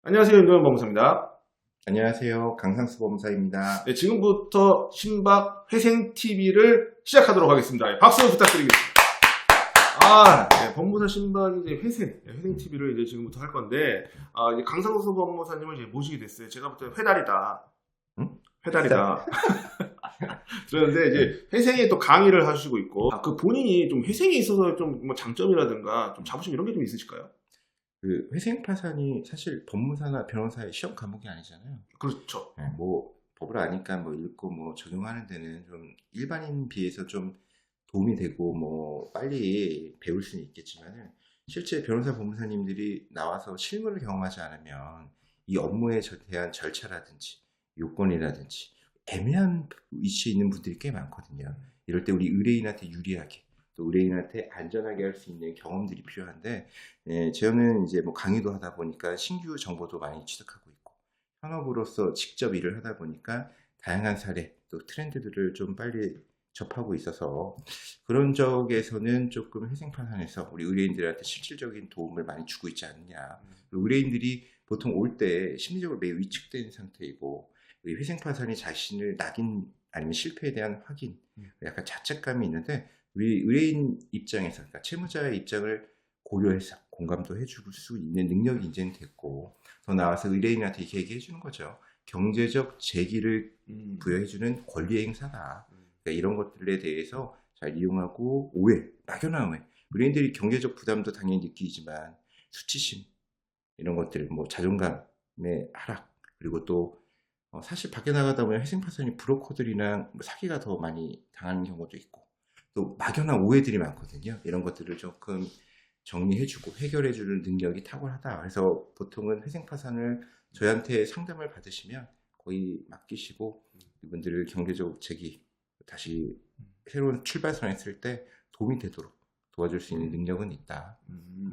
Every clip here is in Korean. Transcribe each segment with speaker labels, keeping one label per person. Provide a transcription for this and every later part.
Speaker 1: 안녕하세요. 윤도현 법무사입니다.
Speaker 2: 안녕하세요. 강상수 법무사입니다.
Speaker 1: 네, 지금부터 신박 회생TV를 시작하도록 하겠습니다. 예, 박수 부탁드리겠습니다. 네, 법무사 신박 이제 회생TV를 이제 지금부터 할 건데, 이제 강상수 법무사님을 이제 모시게 됐어요. 제가 볼 때 회달이다.
Speaker 2: 응?
Speaker 1: 회달이다. 그런데 이제 회생에 또 강의를 하시고 있고, 그 본인이 좀 회생에 있어서 좀 뭐 장점이라든가 좀 자부심 이런 게 좀 있으실까요?
Speaker 2: 그 회생 파산이 사실 법무사나 변호사의 시험 과목이 아니잖아요.
Speaker 1: 그렇죠.
Speaker 2: 네, 뭐 법을 아니까 뭐 읽고 뭐 적용하는 데는 좀 일반인 비해서 좀 도움이 되고 뭐 빨리 배울 수는 있겠지만은 실제 변호사 법무사님들이 나와서 실무를 경험하지 않으면 이 업무에 대한 절차라든지 요건이라든지 애매한 위치에 있는 분들이 꽤 많거든요. 이럴 때 우리 의뢰인한테 유리하게 또 의뢰인한테 안전하게 할 수 있는 경험들이 필요한데, 저는 이제 뭐 강의도 하다 보니까 신규 정보도 많이 취득하고 있고 현업으로서 직접 일을 하다 보니까 다양한 사례 또 트렌드들을 좀 빨리 접하고 있어서 그런 적에서는 조금 회생파산에서 우리 의뢰인들한테 실질적인 도움을 많이 주고 있지 않느냐. 의뢰인들이 보통 올 때 심리적으로 매우 위축된 상태이고 회생파산이 자신을 낙인 아니면 실패에 대한 확인, 약간 자책감이 있는데 우리 의뢰인 입장에서, 그러니까 채무자의 입장을 고려해서 공감도 해줄 수 있는 능력이 이제는 됐고, 더 나아가서 의뢰인한테 이렇게 얘기해 주는 거죠. 경제적 재기를 부여해주는 권리 행사다. 그러니까 이런 것들에 대해서 잘 이용하고 막연한 오해. 의뢰인들이 경제적 부담도 당연히 느끼지만 수치심 이런 것들, 뭐 자존감의 하락, 그리고 또 사실 밖에 나가다 보면 회생파산이 브로커들이랑 뭐 사기가 더 많이 당하는 경우도 있고 또 막연한 오해들이 많거든요. 이런 것들을 조금 정리해주고 해결해주는 능력이 탁월하다. 그래서 보통은 회생파산을 저희한테 상담을 받으시면 거의 맡기시고 이분들을 경제적 재기 다시 새로운 출발선에 쓸 때 도움이 되도록 도와줄 수 있는 능력은 있다.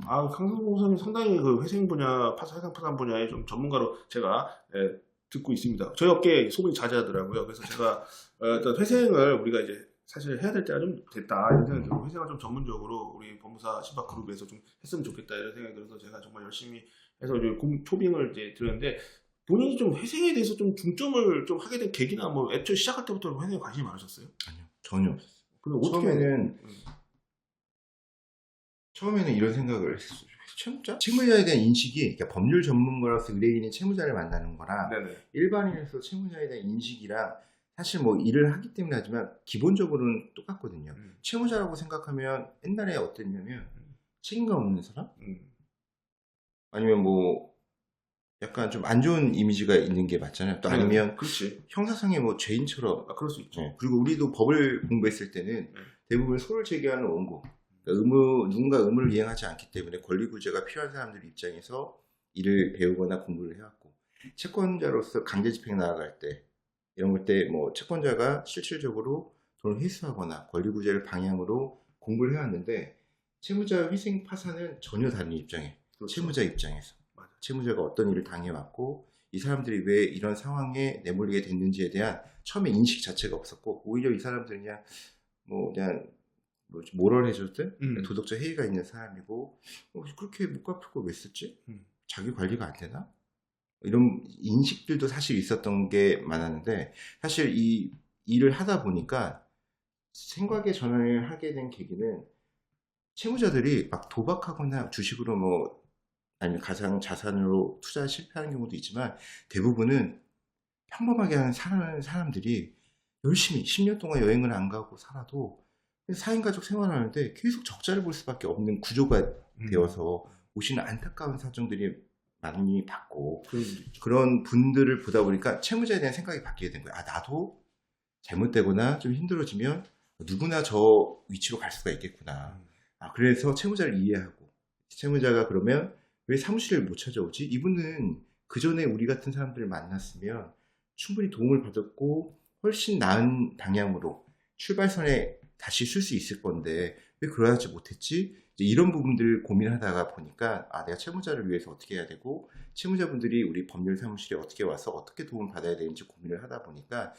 Speaker 1: 강성호 목사님 상당히 그 회생 파산 분야의 좀 전문가로 제가 듣고 있습니다. 저희 업계에 소문이 자자하더라고요. 그래서 제가 일단 회생을 우리가 이제 사실 해야 될 때가 좀 됐다 이런 생각이 들고 회생을 좀 전문적으로 우리 법무사 신박 그룹에서 좀 했으면 좋겠다 이런 생각이 들어서 제가 정말 열심히 해서 이제 초빙을 이제 드렸는데 본인이 좀 회생에 대해서 좀 중점을 좀 하게 된 계기나 뭐 애초에 시작할 때부터 회생에 관심이 많으셨어요?
Speaker 2: 아니요, 전혀 없었어요.
Speaker 1: 그럼 어떻게
Speaker 2: 처음에는 이런 생각을 했었어요. 채무자에 대한 인식이, 그러니까 법률 전문가로서 의뢰인이 채무자를 만나는 거랑
Speaker 1: 네네.
Speaker 2: 일반인에서 채무자에 대한 인식이랑 사실 뭐 일을 하기 때문에 하지만 기본적으로는 똑같거든요. 채무자라고 생각하면 옛날에 어땠냐면 책임감 없는 사람? 아니면 뭐 약간 좀 안 좋은 이미지가 있는 게 맞잖아요. 또 아니면
Speaker 1: 그렇지.
Speaker 2: 형사상의 뭐 죄인처럼.
Speaker 1: 그럴 수 있죠.
Speaker 2: 그리고 우리도 법을 공부했을 때는 대부분 소를 제기하는 원고, 그러니까 누군가 의무를 이행하지 않기 때문에 권리구제가 필요한 사람들 입장에서 일을 배우거나 공부를 해왔고, 채권자로서 강제집행 나아갈 때 이런 것 때 뭐 채권자가 실질적으로 돈을 회수하거나 권리구제를 방향으로 공부를 해왔는데, 채무자 회생 파산은 전혀 다른 입장이에요.
Speaker 1: 그렇죠.
Speaker 2: 채무자 입장에서
Speaker 1: 맞아.
Speaker 2: 채무자가 어떤 일을 당해왔고 이 사람들이 왜 이런 상황에 내몰리게 됐는지에 대한 처음에 인식 자체가 없었고, 오히려 이 사람들은 그냥 모럴해졌든 도덕적 해이가 있는 사람이고 그렇게 못 갚을 걸 왜 썼지? 자기 관리가 안 되나? 이런 인식들도 사실 있었던 게 많았는데, 사실 이 일을 하다 보니까 생각의 전환을 하게 된 계기는 채무자들이 막 도박하거나 주식으로 뭐 아니면 가상 자산으로 투자 실패하는 경우도 있지만 대부분은 평범하게 하는 사람들이 열심히 10년 동안 여행을 안 가고 살아도 4인 가족 생활하는데 계속 적자를 볼 수밖에 없는 구조가 되어서 오시는 안타까운 사정들이 많이 받고, 그런 분들을 보다 보니까 채무자에 대한 생각이 바뀌게 된 거예요. 나도 잘못되거나 좀 힘들어지면 누구나 저 위치로 갈 수가 있겠구나. 그래서 채무자를 이해하고, 채무자가 그러면 왜 사무실을 못 찾아오지? 이분은 그 전에 우리 같은 사람들을 만났으면 충분히 도움을 받았고 훨씬 나은 방향으로 출발선에 다시 쓸 수 있을 건데 왜 그러지 못했지? 이런 부분들을 고민하다가 보니까 내가 채무자를 위해서 어떻게 해야 되고 채무자분들이 우리 법률 사무실에 어떻게 와서 어떻게 도움을 받아야 되는지 고민을 하다 보니까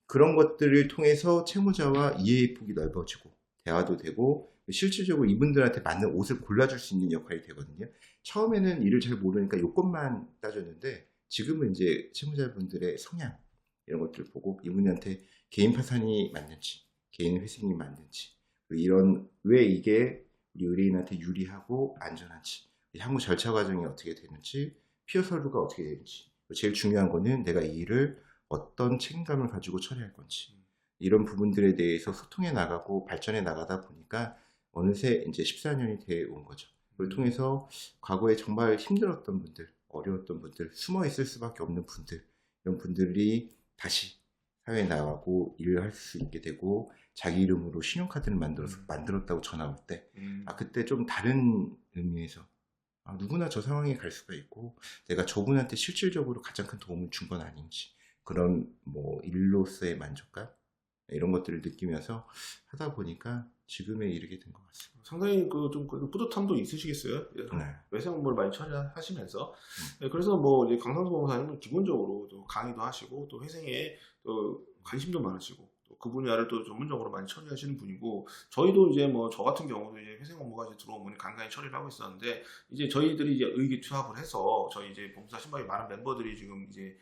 Speaker 2: 그런 것들을 통해서 채무자와 이해의 폭이 넓어지고 대화도 되고 실질적으로 이분들한테 맞는 옷을 골라줄 수 있는 역할이 되거든요. 처음에는 일을 잘 모르니까 요건만 따졌는데 지금은 이제 채무자분들의 성향 이런 것들을 보고 이분한테 개인 파산이 맞는지 개인 회생이 맞는지 이런 왜 이게 우리 의뢰인한테 유리하고 안전한지 향후 절차 과정이 어떻게 되는지 피어 서류가 어떻게 되는지 제일 중요한 거는 내가 이 일을 어떤 책임감을 가지고 처리할 건지 이런 부분들에 대해서 소통해 나가고 발전해 나가다 보니까 어느새 이제 14년이 되어 온 거죠. 그걸 통해서 과거에 정말 힘들었던 분들, 어려웠던 분들, 숨어 있을 수밖에 없는 분들, 이런 분들이 다시 사회에 나가고 일을 할 수 있게 되고 자기 이름으로 신용카드를 만들었다고 전화 올 때, 그때 좀 다른 의미에서 누구나 저 상황에 갈 수가 있고 내가 저분한테 실질적으로 가장 큰 도움을 준 건 아닌지 그런 뭐 일로서의 만족감 이런 것들을 느끼면서 하다 보니까 지금에 이르게 된 것 같습니다.
Speaker 1: 상당히 좀 뿌듯함도 있으시겠어요?
Speaker 2: 네.
Speaker 1: 외생 업무를 많이 처리하시면서. 네, 그래서 뭐 이제 강상수 법무사님은 기본적으로 또 강의도 하시고 또 회생에 또 관심도 많으시고 또 그 분야를 또 전문적으로 많이 처리하시는 분이고 저희도 이제 뭐 저 같은 경우도 이제 회생 업무가 이제 들어오면 간간히 처리를 하고 있었는데 이제 저희들이 이제 의기투합을 해서 저희 이제 법무사 신방에 많은 멤버들이 지금 이제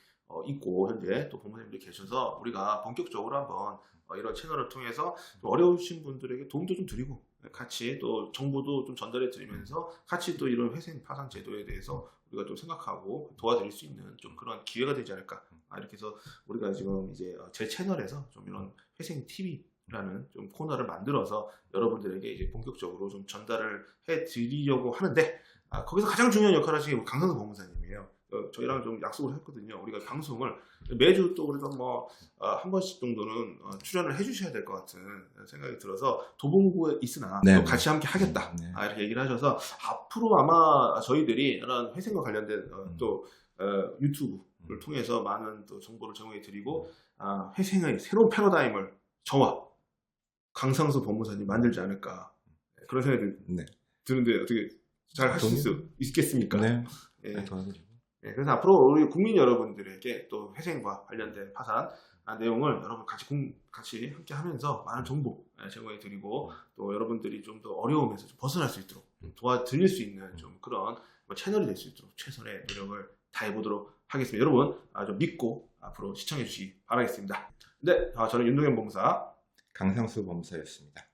Speaker 1: 있고 현재 또 법무사님들이 계셔서 우리가 본격적으로 한번 이런 채널을 통해서 좀 어려우신 분들에게 도움도 좀 드리고 같이 또 정보도 좀 전달해 드리면서 같이 또 이런 회생 파산 제도에 대해서 우리가 좀 생각하고 도와드릴 수 있는 좀 그런 기회가 되지 않을까 이렇게 해서 우리가 지금 이제 제 채널에서 좀 이런 회생 TV라는 좀 코너를 만들어서 여러분들에게 이제 본격적으로 좀 전달을 해 드리려고 하는데 거기서 가장 중요한 역할을 하시는 게 강상수 법무사님이에요. 저희랑 좀 약속을 했거든요. 우리가 방송을 매주 또 그래도 뭐 한 번씩 정도는 출연을 해주셔야 될 것 같은 생각이 들어서 도봉구에 있으나
Speaker 2: 네,
Speaker 1: 또 같이 함께 하겠다
Speaker 2: 네.
Speaker 1: 이렇게 얘기를 하셔서 앞으로 아마 저희들이 이런 회생과 관련된 또 유튜브를 통해서 많은 또 정보를 제공해 드리고 회생의 새로운 패러다임을 저와 강상수 법무사님 만들지 않을까 그런 생각이
Speaker 2: 네.
Speaker 1: 드는데 어떻게 잘 하실 수 있겠습니까?
Speaker 2: 네.
Speaker 1: 예.
Speaker 2: 도와드리고.
Speaker 1: 네, 그래서 앞으로 우리 국민 여러분들에게 또 회생과 관련된 파산 내용을 여러분 같이 함께 하면서 많은 정보 제공해 드리고 또 여러분들이 좀 더 어려움에서 좀 벗어날 수 있도록 도와드릴 수 있는 좀 그런 채널이 될 수 있도록 최선의 노력을 다해 보도록 하겠습니다. 여러분 좀 믿고 앞으로 시청해 주시기 바라겠습니다. 네, 저는 윤동현 법무사
Speaker 2: 강상수 법무사였습니다.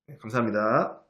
Speaker 1: 네, 감사합니다.